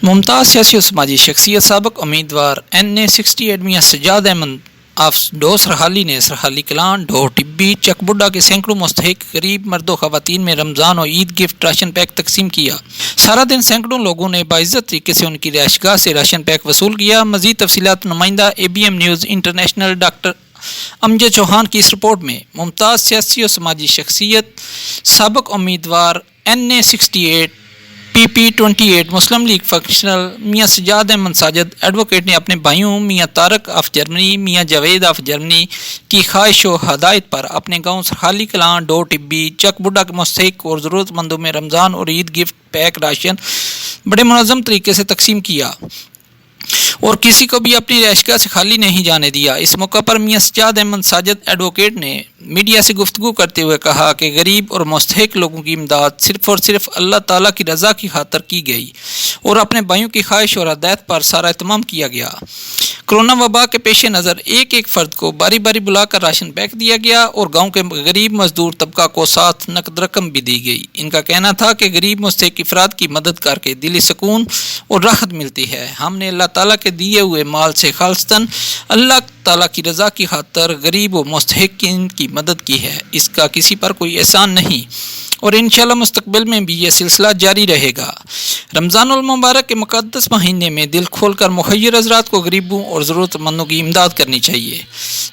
मुमताज़ सियासी और समाजी शख्सियत साबिक़ उम्मीदवार NA68 मियां सज्जाद अहमद ऑफ ढोसरहाली ने सिरहाली कलान, ढो टिब्बी, चक बड़ा के सैकड़ों मुस्तहिक गरीब मर्दों ख़वातीन में रमज़ान और ईद गिफ्ट राशन पैक तकसीम किया। सारा दिन सैकड़ों लोगों ने बाइज़्ज़त तरीके से उनकी रिहाइशगाह से राशन पैक वसूल किया। मज़ीद तफसीलात नुमाइंदा ABM news international doctor Amjad Chauhan की इस रिपोर्ट में। मुमताज़ सियासी और समाजी शख्सियत साबिक़ उम्मीदवार NA68 PP28 Muslim League functional Mian Sajjad Ahmad Sajid advocate ने अपने भाइयों Mian Tariq of Germany, Mian Javed of Germany की ख्वाहिश और हदायत पर अपने गांव सिरहाली कलान, ढो टिब्बी, चक बड़ा के मुस्तहिक और ज़रूरतमंदों में रमज़ान और ईद गिफ्ट पैक राशन बड़े मुनज़्ज़म तरीके से तकसीम किया और किसी को भी अपनी रिहाइशगाह से खाली नहीं जाने दिया। इस मौका पर मियां सज्जाद अहमद साजिद एडवोकेट ने मीडिया से गुफ्तगू करते हुए कहा कि गरीब और मुस्तहिक लोगों की इमदाद सिर्फ़ और सिर्फ अल्लाह ताला की रज़ा की खातर की गई और अपने भाइयों की ख्वाहिश और हदायत पर सारा एहतमाम किया गया। कोरोना वबा के पेश नज़र एक एक फ़र्द को बारी बारी बुलाकर राशन पैक दिया गया और गाँव के गरीब मजदूर तबका को साथ नकद रकम भी दी गई। इनका कहना था कि गरीब मुस्तहिक अफराद की मदद करके दिली सुकून और राहत मिलती है। हमने अल्लाह ताला के दिए हुए माल से खालिस्तन अल्लाह ताला की रज़ा की खातर गरीब और मुस्तहिकीन की मदद की है। इसका किसी पर कोई एहसान नहीं और इंशाअल्लाह मुस्तकबिल में भी ये सिलसिला जारी रहेगा। रमज़ानुल मुबारक के मुक़द्दस महीने में दिल खोल कर मुखय्यर हज़रात को गरीबों और ज़रूरतमंदों की इमदाद करनी चाहिए।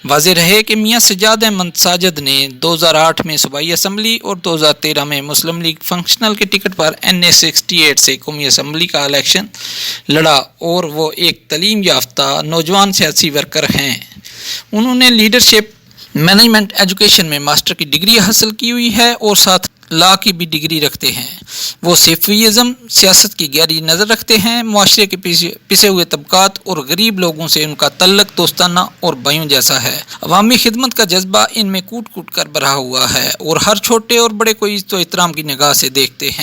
वाज़ेह रहे कि मियां सज्जाद अहमद साजिद ने 2008 में सूबाई असम्बली और 2013 में मुस्लिम लीग फंक्शनल के टिकट पर NA68 से कौमी असम्बली का इलेक्शन लड़ा और वो एक तालीम याफ्ता नौजवान सियासी वर्कर हैं। उन्होंने लीडरशिप मैनेजमेंट एजुकेशन में मास्टर की डिग्री हासिल की हुई है और साथ लॉ की भी डिग्री रखते हैं। वो सिफिज़म सियासत की गहरी नज़र रखते हैं। मुआशरे के पिसे हुए तबकात और गरीब लोगों से उनका तल्लक दोस्ताना और भाइयों जैसा है। अवामी खिदमत का जज्बा इनमें कूट कूट कर भरा हुआ है और हर छोटे और बड़े को इज़्ज़त व एहतराम की निगाह से देखते हैं।